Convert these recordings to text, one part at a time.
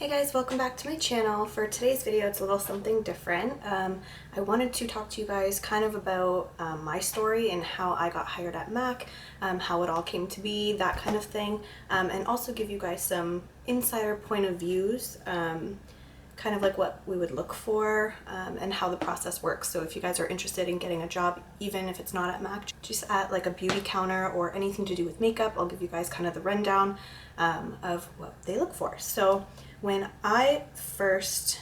Hey guys, welcome back to my channel. For today's video, it's a little something different. I wanted to talk to you guys kind of about my story and how I got hired at MAC, how it all came to be, that kind of thing, and also give you guys some insider point of views, kind of like what we would look for and how the process works. So if you guys are interested in getting a job, even if it's not at MAC, just at like a beauty counter or anything to do with makeup, I'll give you guys kind of the rundown of what they look for. So when I first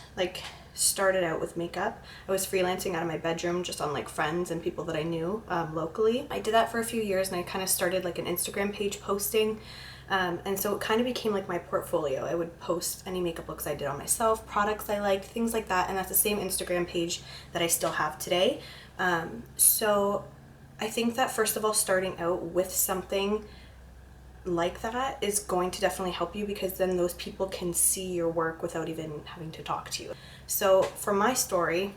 started out with makeup, I was freelancing out of my bedroom just on like friends and people that I knew locally. I did that for a few years and I kind of started like an Instagram page posting. And so it kind of became like my portfolio. I would post any makeup looks I did on myself, products I liked, things like that. And that's the same Instagram page that I still have today. So I think that first of all, starting out with something like that is going to definitely help you, because then those people can see your work without even having to talk to you. So for my story,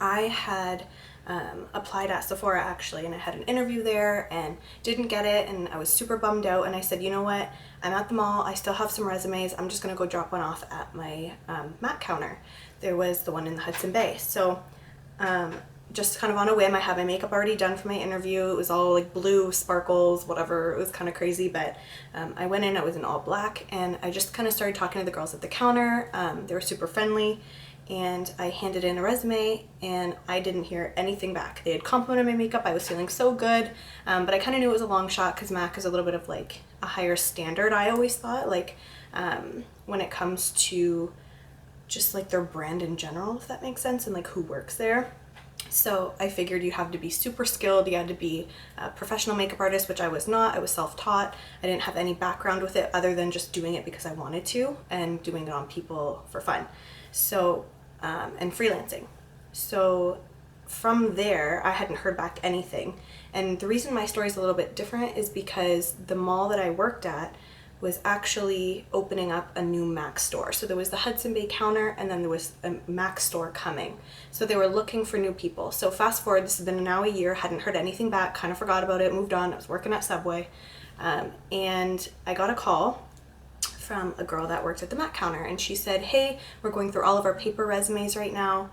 I had applied at Sephora actually, and I had an interview there and didn't get it, and I was super bummed out, and I said, you know what, I'm at the mall, I still have some resumes, I'm just gonna go drop one off at my MAC counter. There was the one in the Hudson Bay. So just kind of on a whim, I had my makeup already done for my interview. It was all like blue sparkles, whatever. It was kind of crazy, but I went in, I was in all black, and I just kind of started talking to the girls at the counter. They were super friendly, and I handed in a resume and I didn't hear anything back. They had complimented my makeup, I was feeling so good, but I kind of knew it was a long shot because MAC is a little bit of like a higher standard, I always thought, like when it comes to just like their brand in general, if that makes sense, and like who works there. So I figured you have to be super skilled, you had to be a professional makeup artist, which I was not. I was self-taught. I didn't have any background with it other than just doing it because I wanted to and doing it on people for fun. So, and freelancing. So from there, I hadn't heard back anything. And the reason my story is a little bit different is because the mall that I worked at was actually opening up a new MAC store. So there was the Hudson Bay counter, and then there was a MAC store coming. So they were looking for new people. So fast forward, this has been now a year, hadn't heard anything back, kind of forgot about it, moved on. I was working at Subway, and I got a call from a girl that worked at the MAC counter, and she said, hey, we're going through all of our paper resumes right now.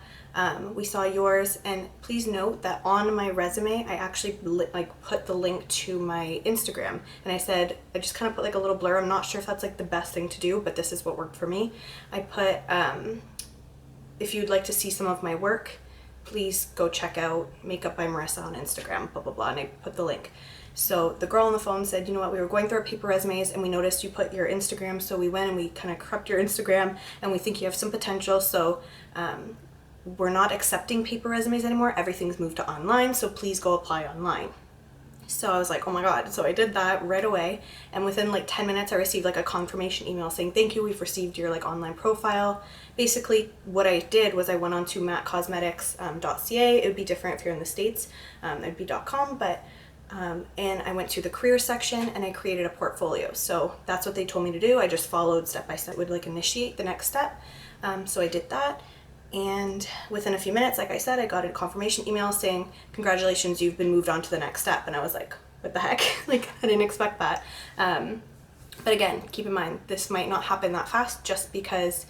We saw yours, and please note that on my resume I actually put the link to my Instagram, and I said, I just kind of put like a little blur. I'm not sure if that's like the best thing to do, but this is what worked for me. I put if you'd like to see some of my work, please go check out Makeup by Marissa on Instagram, blah blah blah, and I put the link. So the girl on the phone said, you know what, we were going through our paper resumes and we noticed you put your Instagram, so we went and we kind of crept your Instagram, and we think you have some potential, so we're not accepting paper resumes anymore. Everything's moved to online, so please go apply online. So I was like, oh my god. So I did that right away, and within like 10 minutes I received like a confirmation email saying, thank you, we've received your like online profile. Basically what I did was I went on to maccosmetics.ca. It would be different if you're in the States, it'd be .com, but and I went to the career section and I created a portfolio. So that's what they told me to do. I just followed step by step, would like initiate the next step. So I did that. And within a few minutes, like I said, I got a confirmation email saying, congratulations, you've been moved on to the next step. And I was like, what the heck? Like, I didn't expect that. But again, keep in mind, this might not happen that fast just because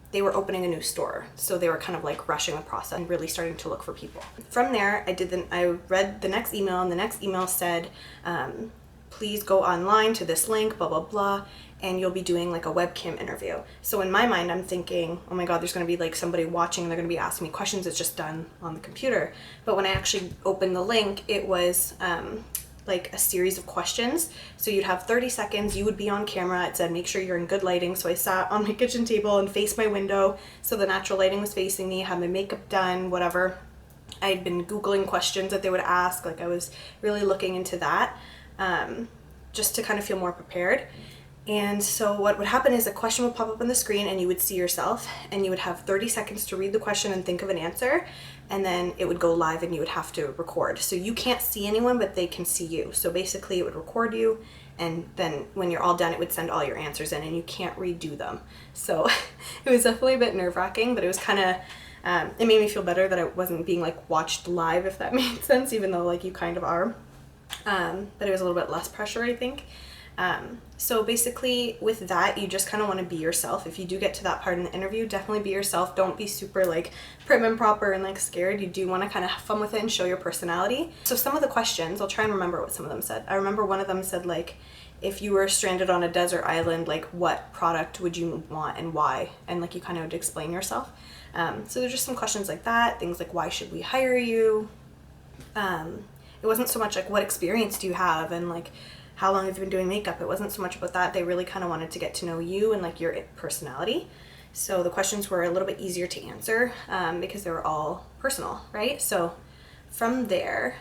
they were opening a new store. So they were kind of like rushing the process and really starting to look for people. From there, I read the next email, and the next email said, please go online to this link, blah, blah, blah, and you'll be doing like a webcam interview. So in my mind, I'm thinking, oh my god, there's gonna be like somebody watching and they're gonna be asking me questions. It's just done on the computer. But when I actually opened the link, it was like a series of questions. So you'd have 30 seconds, you would be on camera. It said, make sure you're in good lighting. So I sat on my kitchen table and faced my window. So the natural lighting was facing me, had my makeup done, whatever. I had been Googling questions that they would ask. Like I was really looking into that just to kind of feel more prepared. And so what would happen is a question would pop up on the screen and you would see yourself, and you would have 30 seconds to read the question and think of an answer, and then it would go live and you would have to record. So you can't see anyone, but they can see you. So basically it would record you, and then when you're all done, it would send all your answers in and you can't redo them. So it was definitely a bit nerve-wracking, but it was kind of, it made me feel better that I wasn't being like watched live, if that made sense, even though like you kind of are. But it was a little bit less pressure, I think. So basically with that, you just kind of want to be yourself. If you do get to that part in the interview, definitely be yourself. Don't be super like prim and proper and like scared. You do want to kind of have fun with it and show your personality. So some of the questions, I'll try and remember what some of them said. I remember one of them said like, if you were stranded on a desert island, like what product would you want and why? And like you kind of would explain yourself. So there's just some questions like that, things like why should we hire you? It wasn't so much like what experience do you have and like how long have you been doing makeup? It wasn't so much about that. They really kind of wanted to get to know you and like your personality. So the questions were a little bit easier to answer because they were all personal, right? So from there,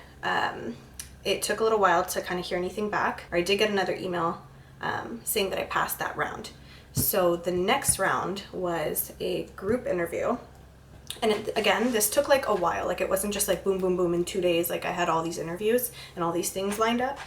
it took a little while to kind of hear anything back. Or I did get another email saying that I passed that round. So the next round was a group interview. And again, this took like a while. Like it wasn't just like boom, boom, boom in 2 days. Like I had all these interviews and all these things lined up.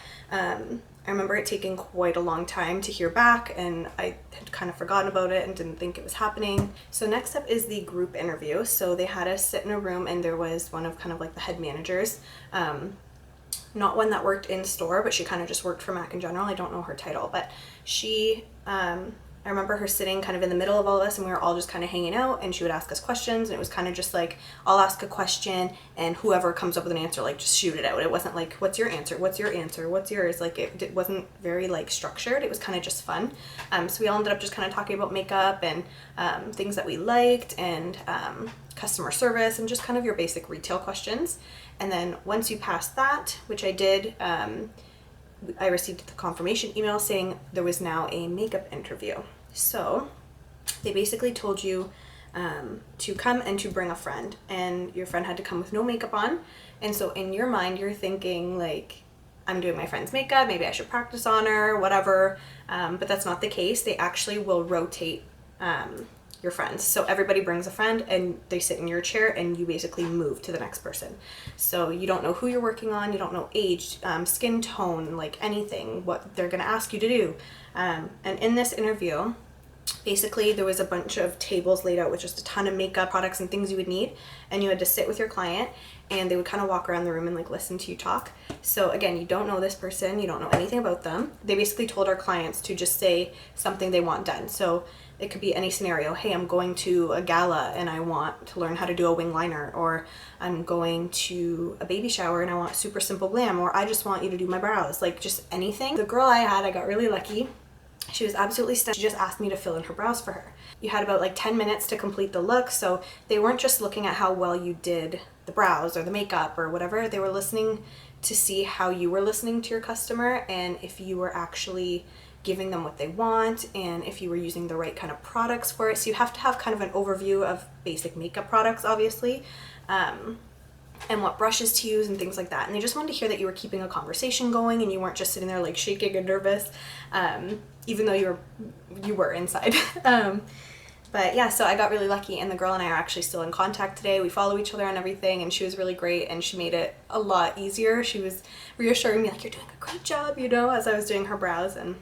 I remember it taking quite a long time to hear back, and I had kind of forgotten about it and didn't think it was happening. So next up is the group interview. So they had us sit in a room and there was one of kind of like the head managers. Not one that worked in store, but she kind of just worked for Mac in general. I don't know her title, but she, I remember her sitting kind of in the middle of all of us and we were all just kind of hanging out, and she would ask us questions, and it was kind of just like, I'll ask a question and whoever comes up with an answer, like just shoot it out. It wasn't like, what's your answer? What's your answer? What's yours? Like it wasn't very like structured. It was kind of just fun. So we all ended up just kind of talking about makeup and things that we liked and customer service and just kind of your basic retail questions. And then once you pass that, which I did, I received the confirmation email saying there was now a makeup interview. So they basically told you to come and to bring a friend, and your friend had to come with no makeup on. And so in your mind, you're thinking like, I'm doing my friend's makeup, maybe I should practice on her, whatever. But that's not the case. They actually will rotate your friends. So everybody brings a friend and they sit in your chair and you basically move to the next person. So you don't know who you're working on, you don't know age, skin tone, like anything, what they're gonna ask you to do. And in this interview, basically there was a bunch of tables laid out with just a ton of makeup products and things you would need, and you had to sit with your client and they would kind of walk around the room and like listen to you talk. So again, you don't know this person, you don't know anything about them. They basically told our clients to just say something they want done. So it could be any scenario. Hey, I'm going to a gala and I want to learn how to do a wing liner, or I'm going to a baby shower and I want super simple glam, or I just want you to do my brows, like just anything. The girl I had, I got really lucky. She was absolutely stunning. She just asked me to fill in her brows for her. You had about like 10 minutes to complete the look, so they weren't just looking at how well you did the brows or the makeup or whatever. They were listening to see how you were listening to your customer and if you were actually giving them what they want and if you were using the right kind of products for it. So you have to have kind of an overview of basic makeup products, obviously, and what brushes to use and things like that. And they just wanted to hear that you were keeping a conversation going and you weren't just sitting there like shaking and nervous, even though you were inside. But yeah, so I got really lucky, and the girl and I are actually still in contact today. We follow each other on everything, and she was really great, and she made it a lot easier. She was reassuring me like, you're doing a great job, you know, as I was doing her brows. And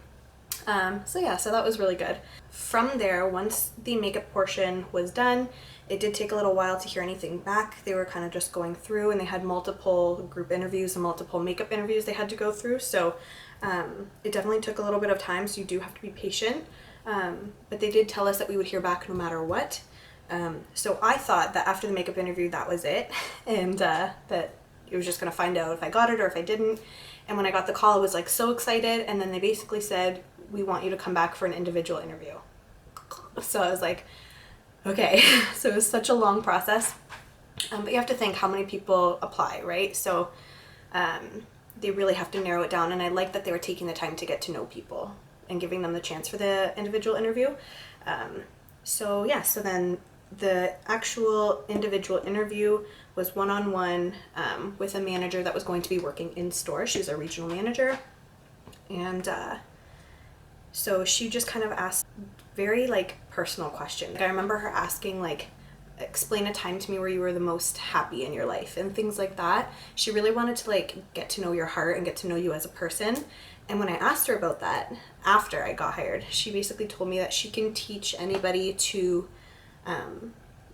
so yeah, so that was really good. From there, once the makeup portion was done, it did take a little while to hear anything back. They were kind of just going through, and they had multiple group interviews and multiple makeup interviews they had to go through. So it definitely took a little bit of time, so you do have to be patient. But they did tell us that we would hear back no matter what. So I thought that after the makeup interview, that was it, and that it was just gonna find out if I got it or if I didn't. And when I got the call, I was like so excited, and then they basically said, we want you to come back for an individual interview. So I was like, okay. So it was such a long process, but you have to think how many people apply, right? So they really have to narrow it down, and I like that they were taking the time to get to know people and giving them the chance for the individual interview. So yeah, so then the actual individual interview was one-on-one with a manager that was going to be working in store. She was a regional manager, and so she just kind of asked very like personal questions. Like, I remember her asking like, explain a time to me where you were the most happy in your life and things like that. She really wanted to like get to know your heart and get to know you as a person. And when I asked her about that after I got hired, she basically told me that she can teach anybody to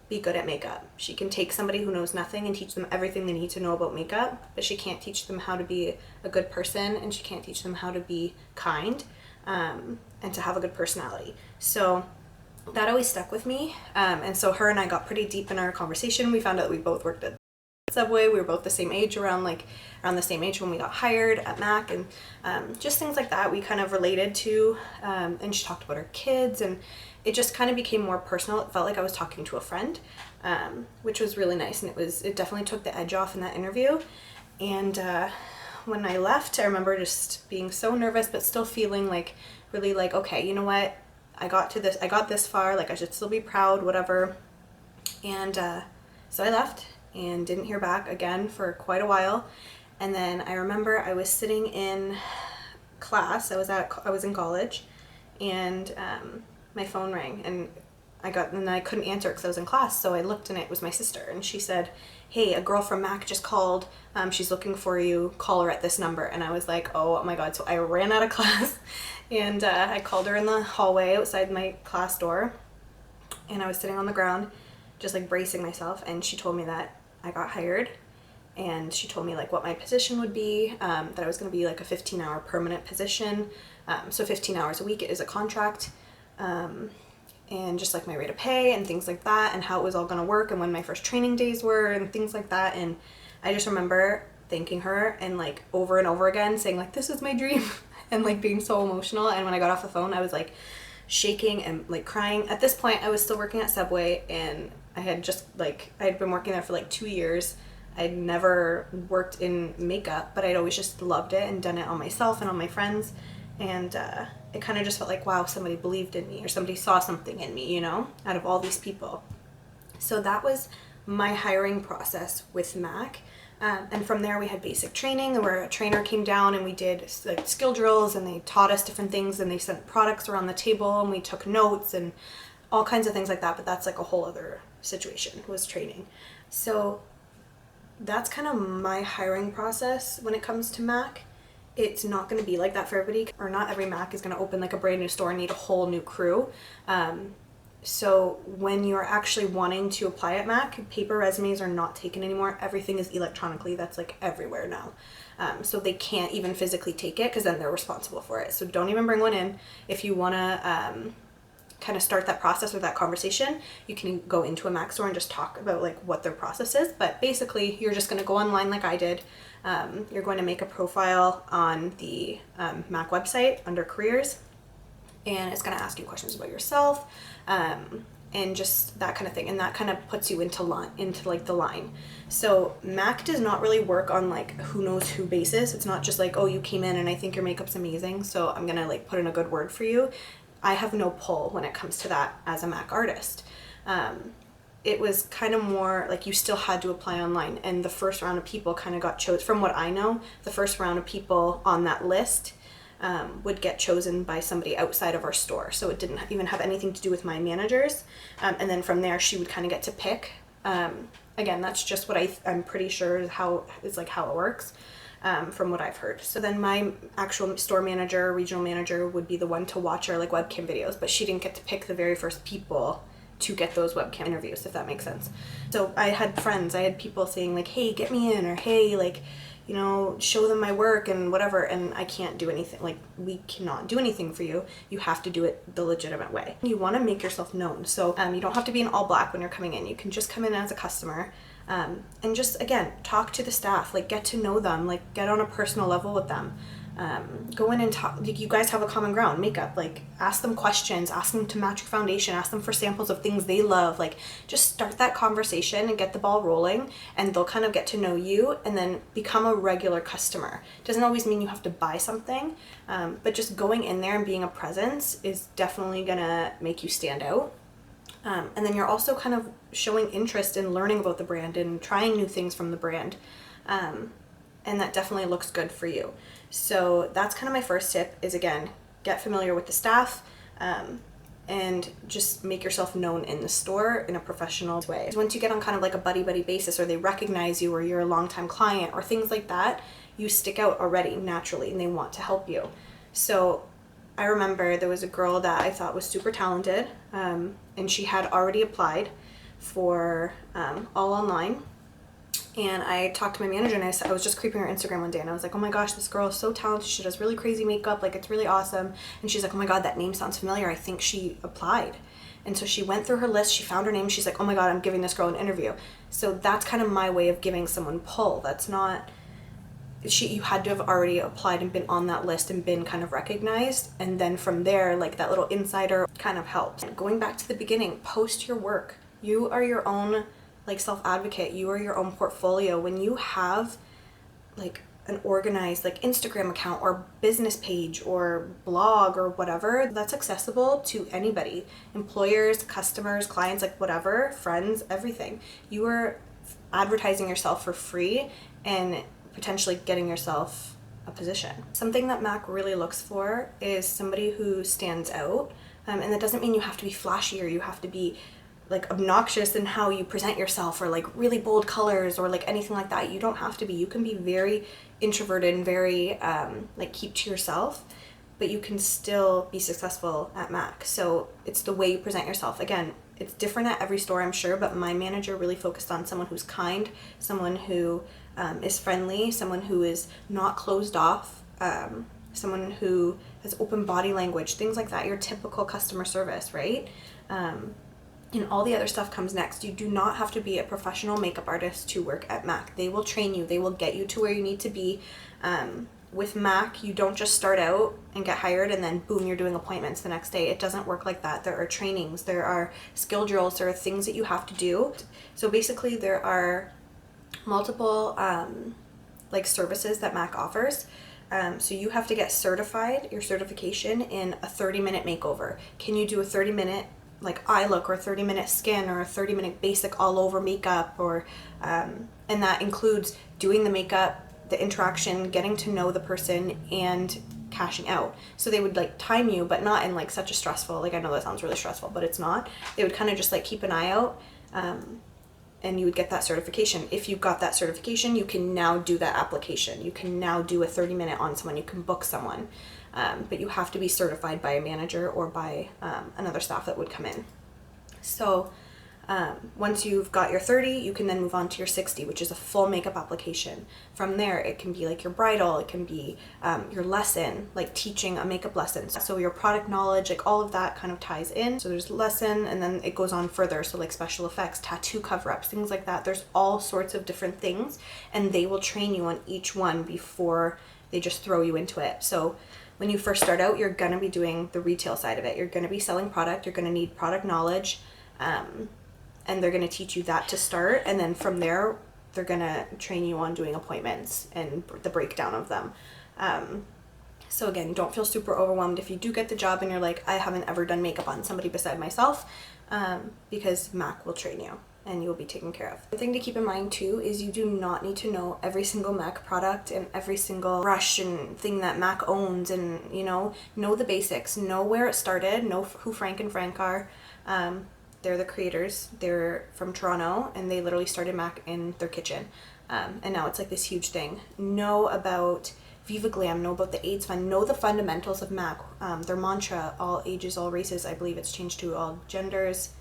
be good at makeup. She can take somebody who knows nothing and teach them everything they need to know about makeup, but she can't teach them how to be a good person, and she can't teach them how to be kind. and to have a good personality. So that always stuck with me. And so her and I got pretty deep in our conversation. We found out that we both worked at Subway. We were both the same age, around the same age when we got hired at Mac, and just things like that we kind of related to. And she talked about her kids, and it just kind of became more personal. It felt like I was talking to a friend, which was really nice, and it definitely took the edge off in that interview. And when I left, I remember just being so nervous, but still feeling like really like, okay, you know what? I got this far, like I should still be proud, whatever. And so I left and didn't hear back again for quite a while. And then I remember I was sitting in class, I was in college, and my phone rang, and I couldn't answer it because I was in class, so I looked, and it was my sister, and she said, hey, a girl from Mac just called, she's looking for you, call her at this number. And I was like, oh my god. So I ran out of class, and I called her in the hallway outside my class door, and I was sitting on the ground just like bracing myself, and she told me that I got hired, and she told me like what my position would be, that I was going to be like a 15-hour permanent position, so 15 hours a week. It is a contract, and just like my rate of pay and things like that, and how it was all going to work, and when my first training days were, and things like that. And I just remember thanking her and like over and over again saying like, this is my dream, and like being so emotional. And when I got off the phone, I was like shaking and like crying. At this point, I was still working at Subway, and I had been working there for like 2 years. I'd never worked in makeup, but I'd always just loved it and done it on myself and on my friends. And it kind of just felt like, wow, somebody believed in me, or somebody saw something in me, you know, out of all these people. So that was my hiring process with Mac. And from there we had basic training, where a trainer came down and we did like skill drills, and they taught us different things, and they sent products around the table, and we took notes and all kinds of things like that. But that's like a whole other situation, was training. So that's kind of my hiring process when it comes to Mac. It's not going to be like that for everybody, or not every Mac is going to open like a brand new store and need a whole new crew. So when you're actually wanting to apply at Mac, paper resumes are not taken anymore. Everything is electronically. That's like everywhere now. So they can't even physically take it, because then they're responsible for it. So don't even bring one in. If you want to kind of start that process or that conversation, you can go into a Mac store and just talk about like what their process is. But basically, you're just going to go online like I did. You're going to make a profile on the Mac website under careers, and it's going to ask you questions about yourself, and just that kind of thing, and that kind of puts you into like the line. So Mac does not really work on like who knows who basis. It's not just like, oh, you came in and I think your makeup's amazing, so I'm gonna like put in a good word for you. I have no pull when it comes to that as a Mac artist. It was kind of more like you still had to apply online, and the first round of people kind of got chosen. From what I know, the first round of people on that list would get chosen by somebody outside of our store, so it didn't even have anything to do with my managers. And then from there, she would kind of get to pick. Again, that's just what I'm pretty sure is how it works. From what I've heard. So then my actual store manager, regional manager, would be the one to watch our like webcam videos, but she didn't get to pick the very first people to get those webcam interviews, if that makes sense. So I had people saying like, hey, get me in, or hey, like, you know, show them my work and whatever, and I can't do anything. Like, we cannot do anything for you. You have to do it the legitimate way. You want to make yourself known. So you don't have to be in all black when you're coming in. You can just come in as a customer. And just, again, talk to the staff, like get to know them, like get on a personal level with them. Go in and talk, like you guys have a common ground, makeup, like ask them questions, ask them to match your foundation, ask them for samples of things they love, like just start that conversation and get the ball rolling, and they'll kind of get to know you and then become a regular customer. Doesn't always mean you have to buy something, but just going in there and being a presence is definitely gonna make you stand out. And then you're also kind of showing interest in learning about the brand and trying new things from the brand. And that definitely looks good for you. So that's kind of my first tip is, again, get familiar with the staff, and just make yourself known in the store in a professional way. Once you get on kind of like a buddy-buddy basis, or they recognize you, or you're a longtime client, or things like that, you stick out already naturally and they want to help you. So I remember there was a girl that I thought was super talented, and she had already applied for all online, And I talked to my manager, and I was just creeping her Instagram one day, and I was like, oh my gosh, this girl is so talented. She does really crazy makeup. Like, it's really awesome. And she's like, oh my God, that name sounds familiar. I think she applied. And so she went through her list. She found her name. She's like, oh my God, I'm giving this girl an interview. So that's kind of my way of giving someone pull. That's not, you had to have already applied and been on that list and been kind of recognized. And then from there, like, that little insider kind of helps. And going back to the beginning, post your work. You are your own, like, self-advocate. You are your own portfolio. When you have, like, an organized, like, Instagram account or business page or blog or whatever, that's accessible to anybody. Employers, customers, clients, like, whatever, friends, everything. You are advertising yourself for free and potentially getting yourself a position. Something that Mac really looks for is somebody who stands out. And that doesn't mean you have to be flashy or you have to be, like, obnoxious in how you present yourself or, like, really bold colors or, like, anything like that. You don't have to be. You can be very introverted and very like, keep to yourself, but you can still be successful at Mac. So it's the way you present yourself. Again, it's different at every store, I'm sure, but my manager really focused on someone who's kind, someone who is friendly, someone who is not closed off, someone who has open body language, things like that, your typical customer service, right? And all the other stuff comes next. You do not have to be a professional makeup artist to work at Mac. They will train you. They will get you to where you need to be. With Mac, you don't just start out and get hired and then boom, you're doing appointments the next day. It doesn't work like that. There are trainings, there are skill drills, there are things that you have to do. So basically there are multiple like, services that Mac offers. So you have to get certified, your certification in a 30-minute makeover. Can you do a 30-minute, like, eye look, or a 30-minute skin, or a 30-minute basic all over makeup, or and that includes doing the makeup, the interaction, getting to know the person, and cashing out. So they would, like, time you, but not in, like, such a stressful, like, I know that sounds really stressful, but it's not. They would kind of just, like, keep an eye out, and you would get that certification. If you got that certification, you can now do that application. You can now do a 30-minute on someone. You can book someone. But you have to be certified by a manager or by another staff that would come in. So once you've got your 30, you can then move on to your 60, which is a full makeup application. From there, it can be like your bridal, it can be your lesson, like teaching a makeup lesson. So your product knowledge, like, all of that kind of ties in. So there's lesson, and then it goes on further. So, like, special effects, tattoo cover-ups, things like that. There's all sorts of different things, and they will train you on each one before they just throw you into it. So when you first start out, you're gonna be doing the retail side of it. You're gonna be selling product, you're gonna need product knowledge, and they're gonna teach you that to start, and then from there, they're gonna train you on doing appointments and the breakdown of them. So again, don't feel super overwhelmed if you do get the job and you're like, I haven't ever done makeup on somebody beside myself, because Mac will train you and you'll be taken care of. The thing to keep in mind too is you do not need to know every single Mac product and every single brush and thing that Mac owns, and, you know the basics, know where it started, know who Frank and Frank are. They're the creators. They're from Toronto, and they literally started Mac in their kitchen, and now it's like this huge thing. Know about Viva Glam, know about the AIDS Fund, know the fundamentals of Mac, their mantra, all ages, all races. I believe it's changed to all genders.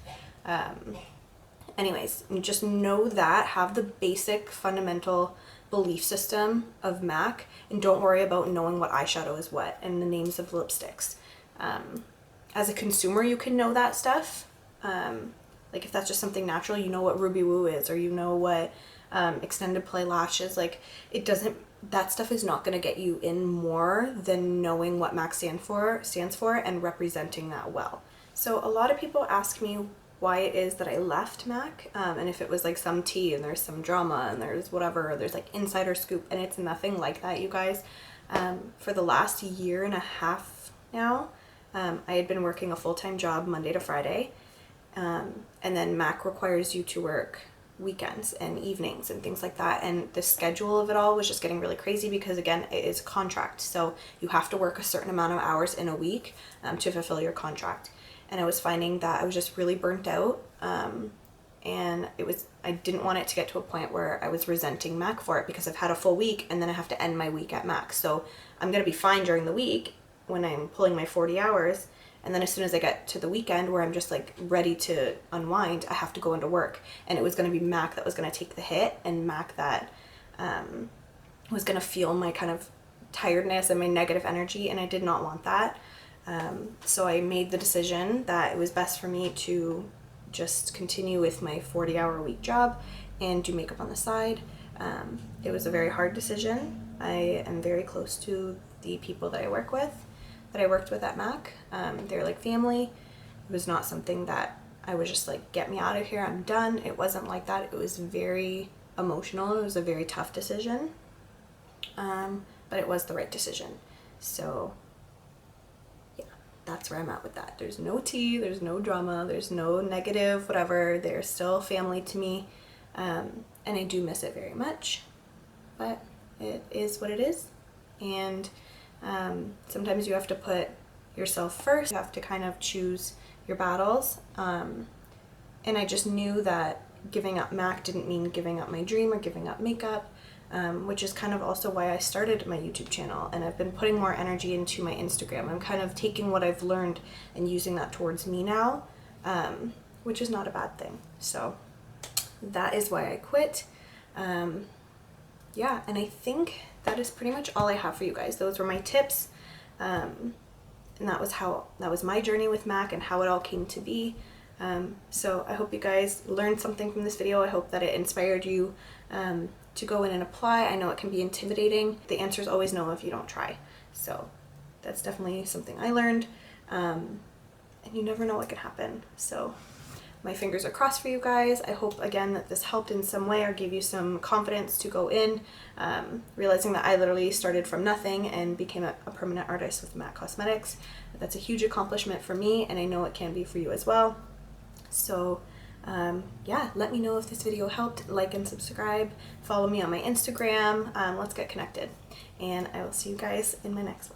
Anyways, just know that, have the basic fundamental belief system of Mac, and don't worry about knowing what eyeshadow is what and the names of lipsticks. As a consumer, you can know that stuff. Like, if that's just something natural, you know what Ruby Woo is, or you know what extended play lashes, like, it doesn't, that stuff is not going to get you in more than knowing what Mac stands for and representing that well. So a lot of people ask me why it is that I left Mac, and if it was like some tea and there's some drama and there's whatever, or there's like insider scoop, and it's nothing like that, you guys. For the last year and a half now, I had been working a full-time job Monday to Friday, and then Mac requires you to work weekends and evenings and things like that, and the schedule of it all was just getting really crazy because, again, it is contract, so you have to work a certain amount of hours in a week to fulfill your contract. And I was finding that I was just really burnt out, and I didn't want it to get to a point where I was resenting Mac for it, because I've had a full week and then I have to end my week at Mac. So I'm going to be fine during the week when I'm pulling my 40 hours, And then as soon as I get to the weekend where I'm just like ready to unwind, I have to go into work. And it was going to be Mac that was going to take the hit, and Mac that was going to feel my kind of tiredness and my negative energy, and I did not want that. So I made the decision that it was best for me to just continue with my 40-hour-a-week job and do makeup on the side. It was a very hard decision. I am very close to the people that I work with, that I worked with at Mac. They're like family. It was not something that I was just like, get me out of here, I'm done. It wasn't like that. It was very emotional. It was a very tough decision, but it was the right decision. So yeah, that's where I'm at with that. There's no tea, there's no drama, there's no negative whatever. They're still family to me, and I do miss it very much, but it is what it is. And sometimes you have to put yourself first. You have to kind of choose your battles, and I just knew that giving up Mac didn't mean giving up my dream or giving up makeup, which is kind of also why I started my YouTube channel, and I've been putting more energy into my Instagram. I'm kind of taking what I've learned and using that towards me now, which is not a bad thing. So that is why I quit. Yeah, and I think that is pretty much all I have for you guys. Those were my tips, and that was my journey with Mac and how it all came to be. So I hope you guys learned something from this video. I hope that it inspired you to go in and apply. I know it can be intimidating. The answer is always no if you don't try. So that's definitely something I learned, and you never know what can happen. So my fingers are crossed for you guys. I hope again that this helped in some way or gave you some confidence to go in, realizing that I literally started from nothing and became a permanent artist with MAC Cosmetics. That's a huge accomplishment for me, and I know it can be for you as well. So yeah, let me know if this video helped. Like and subscribe. Follow me on my Instagram. Let's get connected, and I will see you guys in my next one.